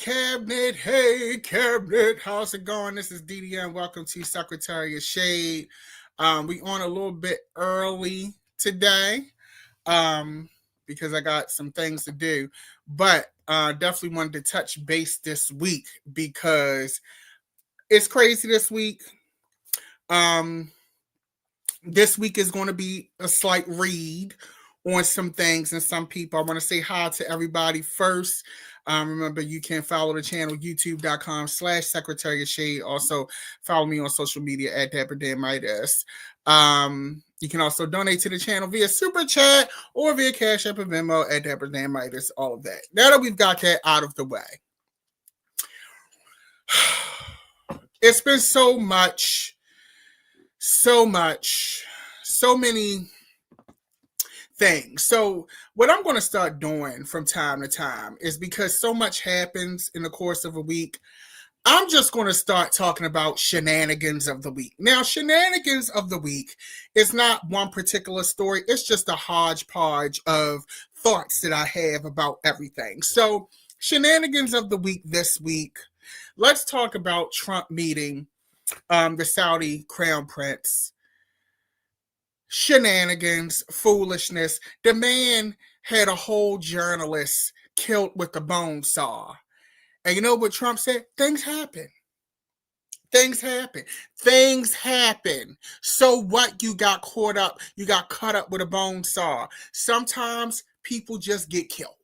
Cabinet. Hey, Cabinet. How's it going? This is DDm. Welcome to Secretary of Shade. We on a little bit early today because I got some things to do. But definitely wanted to touch base this week because it's crazy this week. This week is going to be a slight read on some things and some people. I want to say hi to everybody first. Remember, you can follow the channel, youtube.com/Secretary of Shade. Also, follow me on social media at DDm. You can also donate to the channel via Super Chat or via Cash App or Venmo at DDm. All of that. Now that we've got that out of the way, it's been so many things. So what I'm going to start doing from time to time is because so much happens in the course of a week, I'm just going to start talking about shenanigans of the week. Now, shenanigans of the week is not one particular story. It's just a hodgepodge of thoughts that I have about everything. So shenanigans of the week this week, let's talk about Trump meeting the Saudi crown prince. Shenanigans, foolishness. The man had a whole journalist killed with a bone saw. And you know what Trump said? Things happen. Things happen. Things happen. So what? You got caught up. You got cut up with a bone saw. Sometimes people just get killed.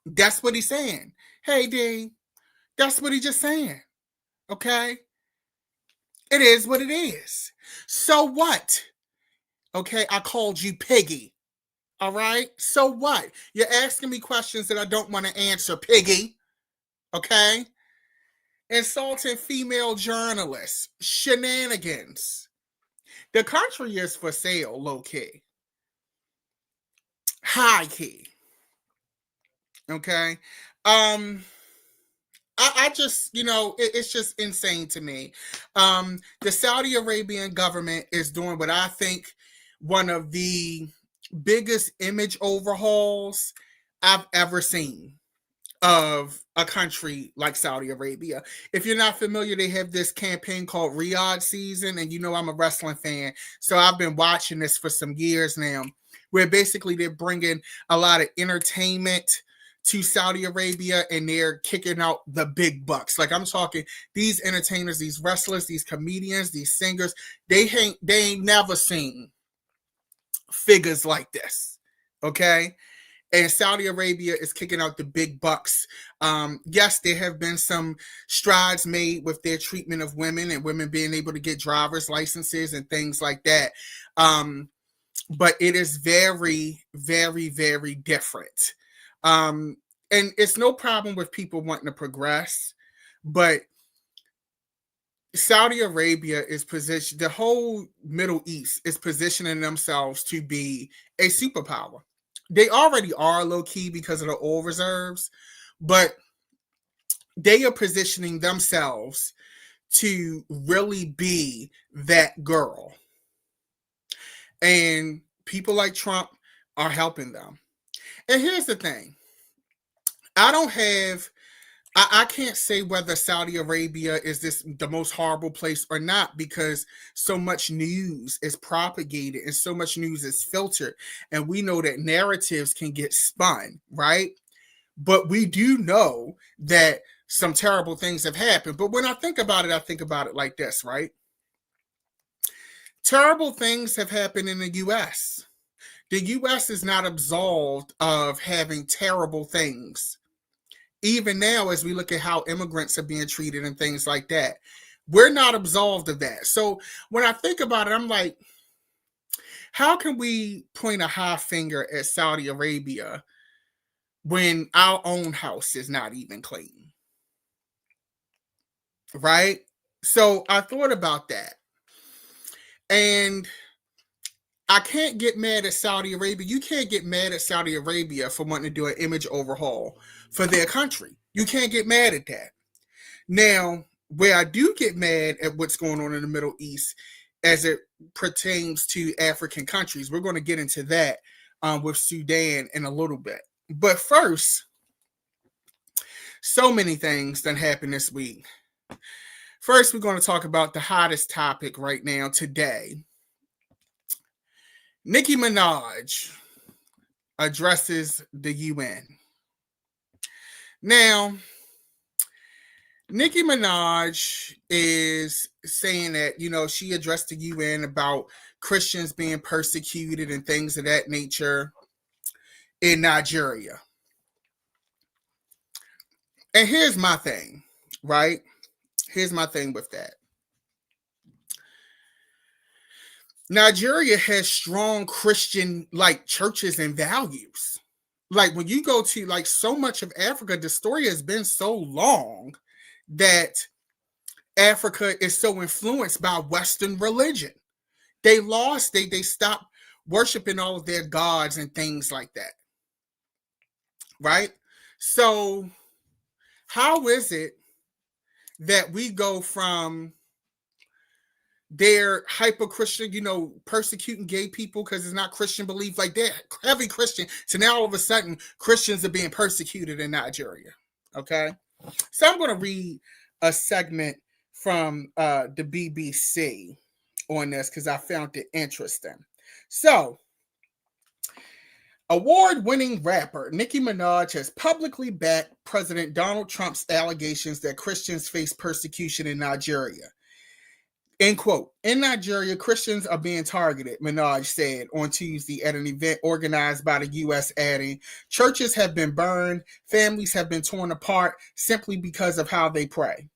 That's what he's saying. Hey, D, that's what he's just saying. Okay? It is what it is. So what? Okay, I called you Piggy. All right? So what? You're asking me questions that I don't want to answer, Piggy. Okay? Insulting female journalists. Shenanigans. The country is for sale, low key. High key. Okay? I just, it's just insane to me. The Saudi Arabian government is doing what I think one of the biggest image overhauls I've ever seen of a country like Saudi Arabia. If you're not familiar, they have this campaign called Riyadh Season, and I'm a wrestling fan, so I've been watching this for some years now, where basically they're bringing a lot of entertainment to Saudi Arabia, and they're kicking out the big bucks. Like I'm talking these entertainers, these wrestlers, these comedians, these singers, they ain't never seen figures like this. Okay? And Saudi Arabia is kicking out the big bucks. Yes, there have been some strides made with their treatment of women and women being able to get driver's licenses and things like that. But it is very, very, very different. And it's no problem with people wanting to progress, but Saudi Arabia is positioned, the whole Middle East is positioning themselves to be a superpower. They already are low key because of the oil reserves, but they are positioning themselves to really be that girl. And people like Trump are helping them. And here's the thing. I can't say whether Saudi Arabia is the most horrible place or not, because so much news is propagated and so much news is filtered. And we know that narratives can get spun, right? But we do know that some terrible things have happened. But when I think about it like this, right? Terrible things have happened in the U.S. The U.S. is not absolved of having terrible things. Even now, as we look at how immigrants are being treated and things like that, we're not absolved of that. So when I think about it, I'm like, how can we point a high finger at Saudi Arabia when our own house is not even clean? Right? So I thought about that. And I can't get mad at Saudi Arabia. You can't get mad at Saudi Arabia for wanting to do an image overhaul for their country. You can't get mad at that. Now, where I do get mad at what's going on in the Middle East as it pertains to African countries, we're going to get into that with Sudan in a little bit. But first, So many things that happened this week. First, we're going to talk about the hottest topic right now today. Nicki Minaj addresses the UN. Now, Nicki Minaj is saying that, she addressed the UN about Christians being persecuted and things of that nature in Nigeria. And here's my thing, right? Here's my thing with that. Nigeria has strong Christian churches and values. Like when you go to so much of Africa, the story has been so long that Africa is so influenced by Western religion. They stopped worshiping all of their gods and things like that. Right? So how is it that we go from their hyper-Christian, persecuting gay people because it's not Christian belief, like they're heavy Christian, so now all of a sudden Christians are being persecuted in Nigeria? Okay? So I'm going to read a segment from the BBC on this because I found it interesting. So, award-winning rapper Nicki Minaj has publicly backed President Donald Trump's allegations that Christians face persecution in Nigeria. End quote. In Nigeria, Christians are being targeted, Minaj said on Tuesday at an event organized by the U.S., adding, churches have been burned, families have been torn apart simply because of how they pray.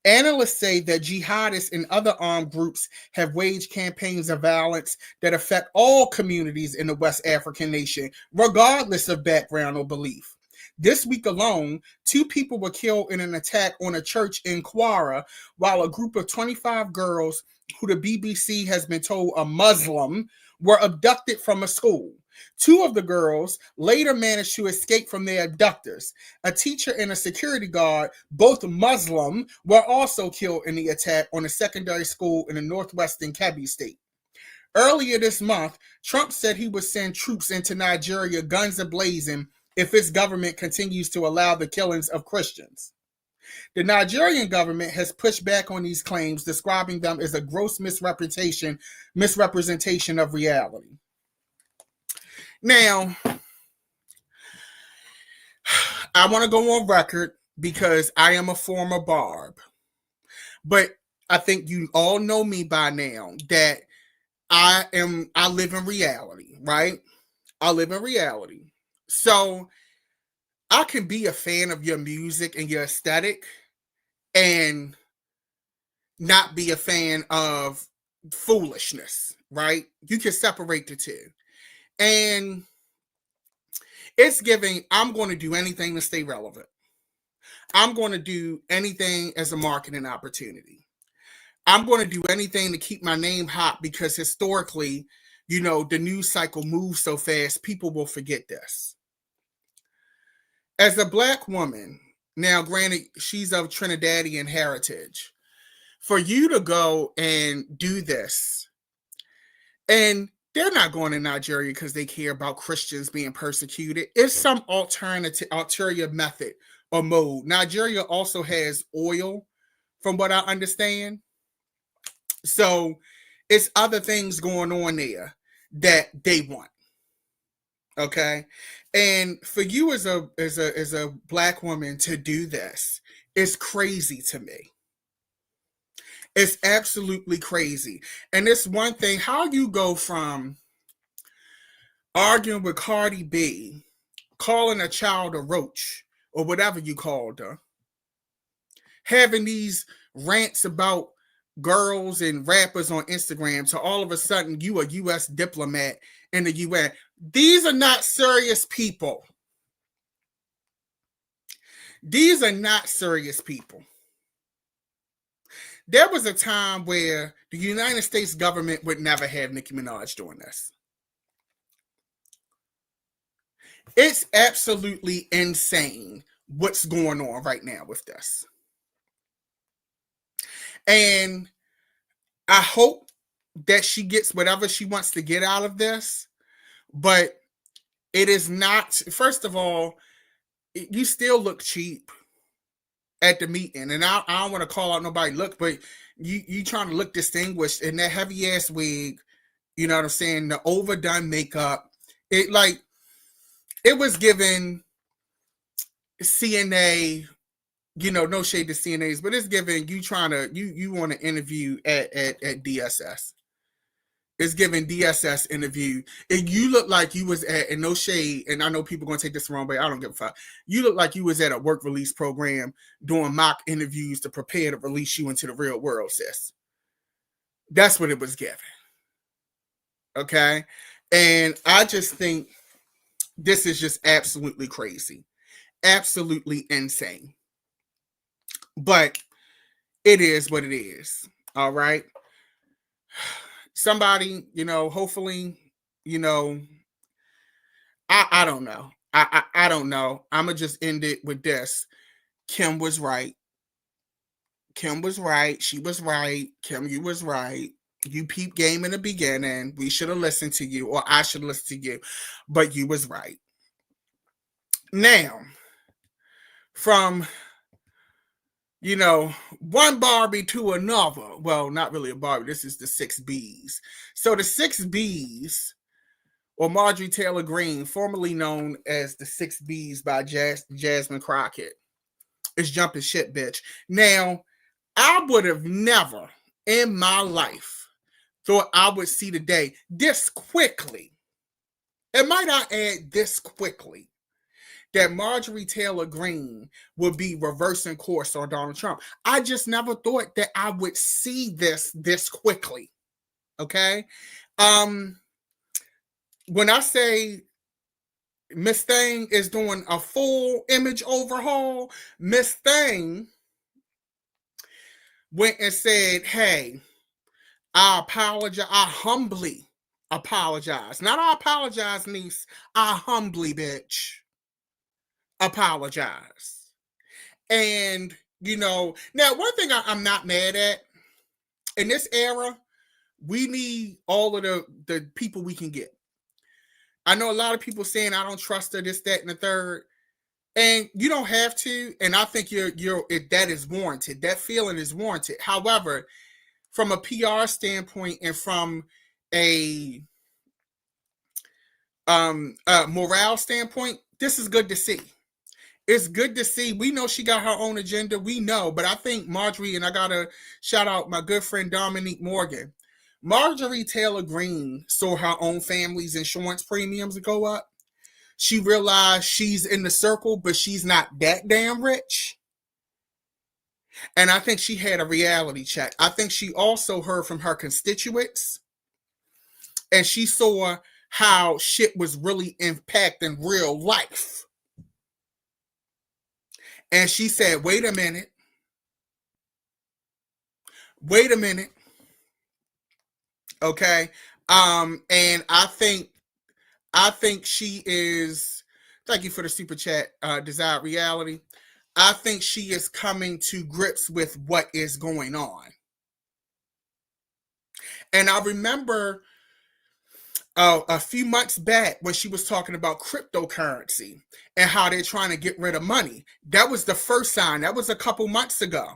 Analysts say that jihadists and other armed groups have waged campaigns of violence that affect all communities in the West African nation, regardless of background or belief. This week alone, 2 people were killed in an attack on a church in Kwara, while a group of 25 girls, who the BBC has been told are Muslim, were abducted from a school. 2 of the girls later managed to escape from their abductors. A teacher and a security guard, both Muslim, were also killed in the attack on a secondary school in the northwestern Kebbi state. Earlier this month, Trump said he would send troops into Nigeria guns a-blazing if its government continues to allow the killings of Christians. The Nigerian government has pushed back on these claims, describing them as a gross misrepresentation of reality. Now, I want to go on record because I am a former barb. But I think you all know me by now that I live in reality, right? I live in reality. So I can be a fan of your music and your aesthetic and not be a fan of foolishness, right? You can separate the two. And it's giving, I'm going to do anything to stay relevant. I'm going to do anything as a marketing opportunity. I'm going to do anything to keep my name hot because historically, the news cycle moves so fast, people will forget this. As a Black woman, now granted, she's of Trinidadian heritage, for you to go and do this, and they're not going to Nigeria because they care about Christians being persecuted. It's some ulterior method or mode. Nigeria also has oil, from what I understand. So it's other things going on there that they want. Okay. And for you as a Black woman to do this is crazy to me. It's absolutely crazy. And it's one thing, how you go from arguing with Cardi B, calling a child a roach, or whatever you called her, having these rants about girls and rappers on Instagram, to all of a sudden you a U.S. diplomat in the UN. These are not serious people. These are not serious people. There was a time where the United States government would never have Nicki Minaj doing this. It's absolutely insane what's going on right now with this. And I hope that she gets whatever she wants to get out of this. But it is not, first of all, you still look cheap. at the meeting. And I don't want to call out nobody look, but you trying to look distinguished in that heavy ass wig, you know what I'm saying? The overdone makeup. It was given CNA, no shade to CNAs, but it's given you trying to you want to interview at DSS. It's giving DSS interview. And you look like you was at, and no shade, and I know people gonna take this the wrong way. I don't give a fuck. You look like you was at a work release program doing mock interviews to prepare to release you into the real world, sis. That's what it was given. Okay. And I just think this is just absolutely crazy. Absolutely insane. But it is what it is. All right. Somebody, hopefully, I don't know. I don't know. I'm going to just end it with this. Kim was right. Kim was right. She was right. Kim, you was right. You peep game in the beginning. We should have listened to you, or I should listen to you. But you was right. Now, from, one Barbie to another. Well, not really a Barbie. This is the 6 Bs. So the 6 Bs, or Marjorie Taylor Greene, formerly known as the 6 Bs by Jasmine Crockett, is jumping shit, bitch. Now, I would have never in my life thought I would see the day this quickly. And might I add, this quickly, that Marjorie Taylor Greene would be reversing course on Donald Trump. I just never thought that I would see this quickly. Okay? When I say Miss Thing is doing a full image overhaul, Miss Thing went and said, hey, I apologize. I humbly apologize. Not I apologize, niece. I humbly, bitch, apologize. And, now one thing I'm not mad at, in this era, we need all of the people we can get. I know a lot of people saying I don't trust her, this, that, and the third. And you don't have to. And I think that is warranted. That feeling is warranted. However, from a PR standpoint and from a morale standpoint, this is good to see. It's good to see. We know she got her own agenda. We know. But I think Marjorie, and I got to shout out my good friend Dominique Morgan. Marjorie Taylor Greene saw her own family's insurance premiums go up. She realized she's in the circle, but she's not that damn rich. And I think she had a reality check. I think she also heard from her constituents. And she saw how shit was really impacting real life. And she said, wait a minute. Wait a minute. Okay. And I think she is, thank you for the super chat, Desired Reality. I think she is coming to grips with what is going on. And I remember a few months back when she was talking about cryptocurrency and how they're trying to get rid of money. That was the first sign. That was a couple months ago.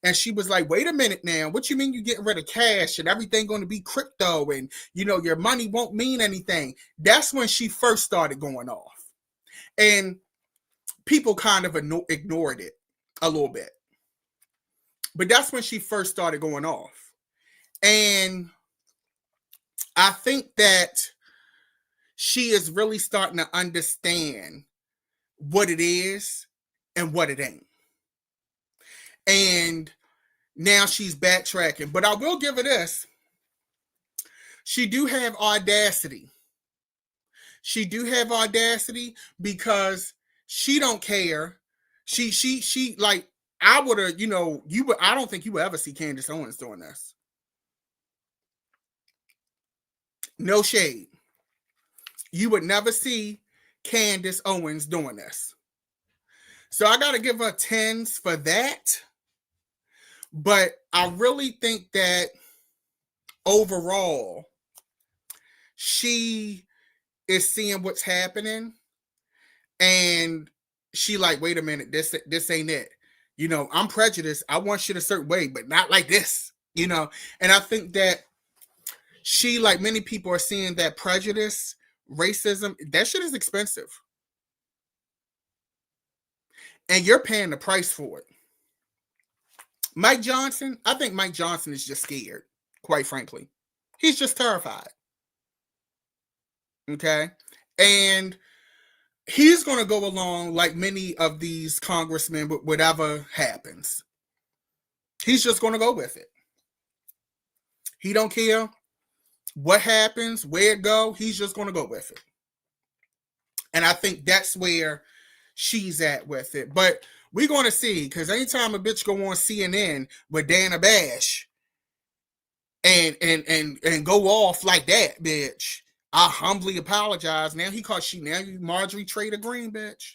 And she was like, wait a minute now. What you mean you getting rid of cash and everything going to be crypto and, your money won't mean anything? That's when she first started going off. And people kind of ignored it a little bit. But that's when she first started going off. And I think that she is really starting to understand what it is and what it ain't. And now she's backtracking. But I will give her this. She do have audacity. She do have audacity because she don't care. She like, I would have, I don't think you would ever see Candace Owens doing this. No shade. You would never see Candace Owens doing this. So I got to give her 10s for that. But I really think that overall, she is seeing what's happening. And she like, wait a minute, this ain't it. I'm prejudiced. I want shit a certain way, but not like this. And I think that she, like many people, are seeing that prejudice, racism, that shit is expensive. And you're paying the price for it. Mike Johnson, I think Mike Johnson is just scared, quite frankly. He's just terrified. Okay? And he's going to go along like many of these congressmen with whatever happens. He's just going to go with it. He don't care what happens, where it go. He's just going to go with it. And I think that's where she's at with it. But we're going to see, because anytime a bitch go on CNN with Dana Bash and go off like that, bitch, I humbly apologize. Now you Marjorie Traitor Green, bitch.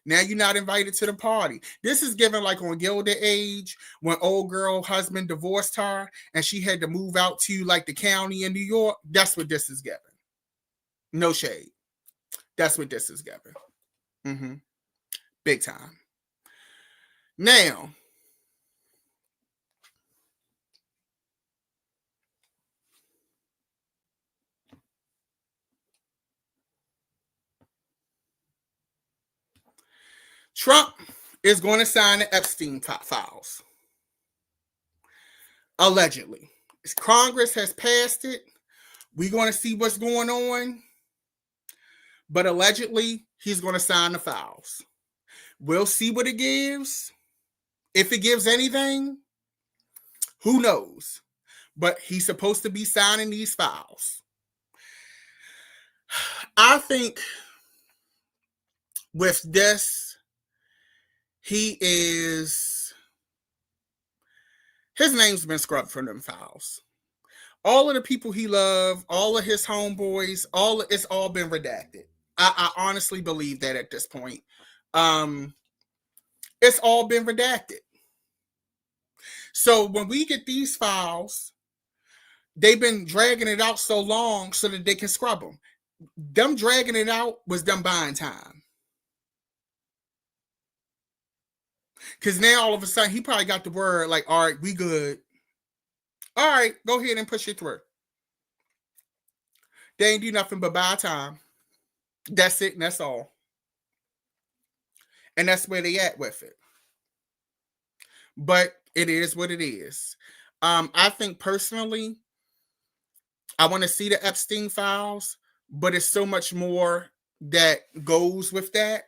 Now you're not invited to the party. This is given like on Gilded Age when old girl husband divorced her and she had to move out to like the county in New York. That's what this is giving. No shade. That's what this is giving. Mm-hmm. Big time. Now, Trump is going to sign the Epstein files. Allegedly. Congress has passed it. We're going to see what's going on. But allegedly, he's going to sign the files. We'll see what it gives. If it gives anything, who knows? But he's supposed to be signing these files. I think with this, his name's been scrubbed from them files. All of the people he loved, all of his homeboys, it's all been redacted. I honestly believe that at this point. It's all been redacted. So when we get these files, they've been dragging it out so long so that they can scrub them. Them dragging it out was them buying time. Because now all of a sudden he probably got the word like, all right, we good. All right, go ahead and push it through. They ain't do nothing but buy time. That's it and that's all. And that's where they at with it. But it is what it is. I think personally, I want to see the Epstein files, but it's so much more that goes with that.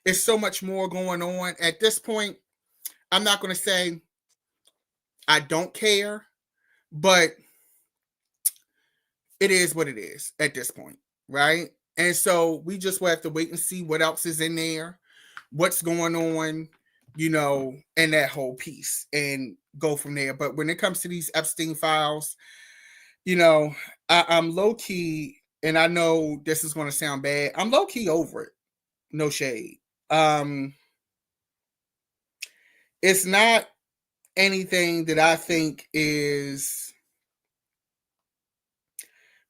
It's so much more going on. At this point, I'm not going to say I don't care, but it is what it is at this point, right? And so we just will have to wait and see what else is in there, what's going on, and that whole piece, and go from there. But when it comes to these Epstein files, I'm low-key, and I know this is going to sound bad, I'm low-key over it. No shade. It's not anything that I think is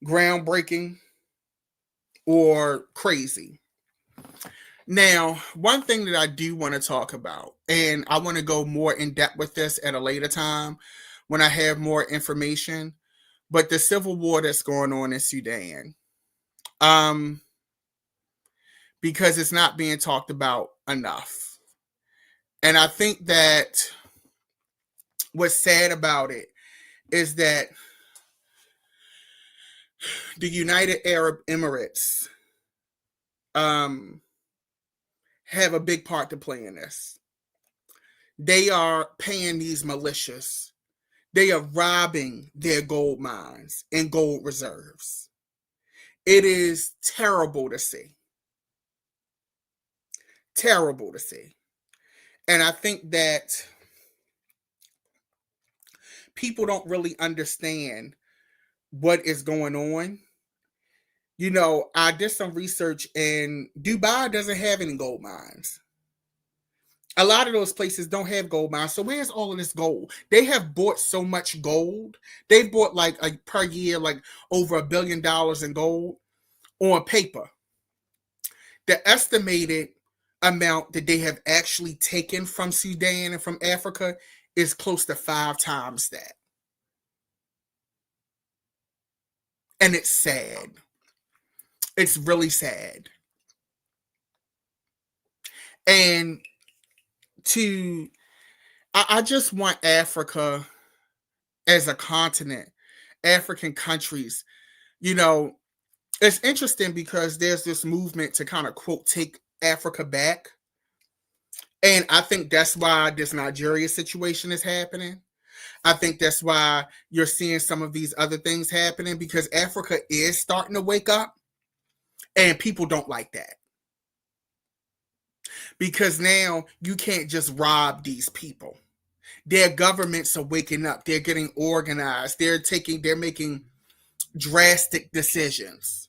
groundbreaking or crazy. Now, one thing that I do want to talk about, and I want to go more in depth with this at a later time when I have more information, but the civil war that's going on in Sudan, because it's not being talked about enough. And I think that what's sad about it is that the United Arab Emirates have a big part to play in this. They are paying these militias. They are robbing their gold mines and gold reserves. It is terrible to see. Terrible to see. And I think that people don't really understand what is going on. I did some research, and Dubai doesn't have any gold mines. A lot of those places don't have gold mines. So where's all of this gold? They have bought so much gold. They've bought like per year, like over $1 billion in gold on paper. The estimated amount that they have actually taken from Sudan and from Africa is close to 5 times that. And it's sad. It's really sad. And I just want Africa as a continent, African countries, you know, it's interesting because there's this movement to kind of quote take Africa back. And I think that's why this Nigeria situation is happening. I think that's why you're seeing some of these other things happening because Africa is starting to wake up and people don't like that. Because now you can't just rob these people. Their governments are waking up. They're getting organized. They're making drastic decisions.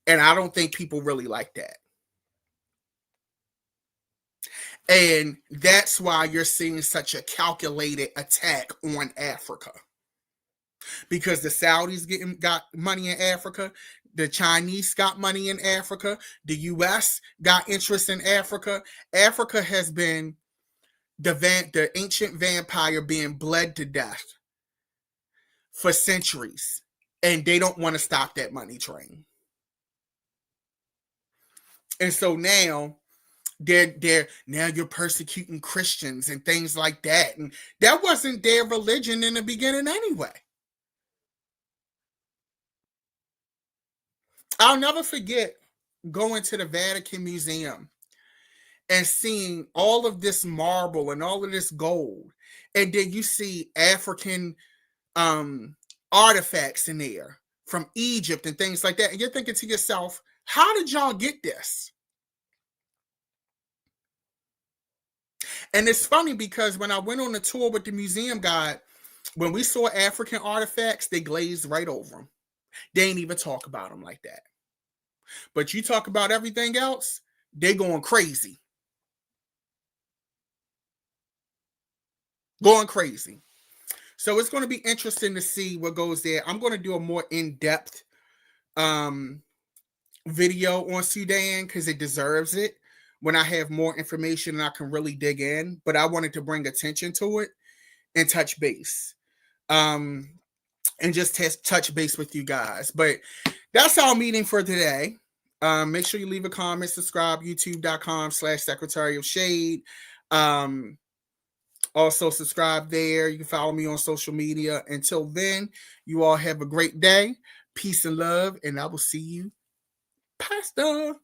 And I don't think people really like that. And that's why you're seeing such a calculated attack on Africa. Because the Saudis got money in Africa, the Chinese got money in Africa, the US got interest in Africa. Africa has been the ancient vampire being bled to death for centuries. And they don't want to stop that money train. And so now now you're persecuting Christians and things like that. And that wasn't their religion in the beginning anyway. I'll never forget going to the Vatican Museum and seeing all of this marble and all of this gold. And then you see African artifacts in there from Egypt and things like that. And you're thinking to yourself, how did y'all get this? And it's funny because when I went on the tour with the museum guide, when we saw African artifacts, they glazed right over them. They ain't even talk about them like that. But you talk about everything else, they going crazy. Going crazy. So it's going to be interesting to see what goes there. I'm going to do a more in-depth video on Sudan because it deserves it when I have more information and I can really dig in. But I wanted to bring attention to it and touch base. And just touch base with you guys. But that's our meeting for today. Make sure you leave a comment, subscribe, youtube.com/Secretary of Shade. Also subscribe there. You can follow me on social media. Until then, you all have a great day. Peace and love, and I will see you, Pastor.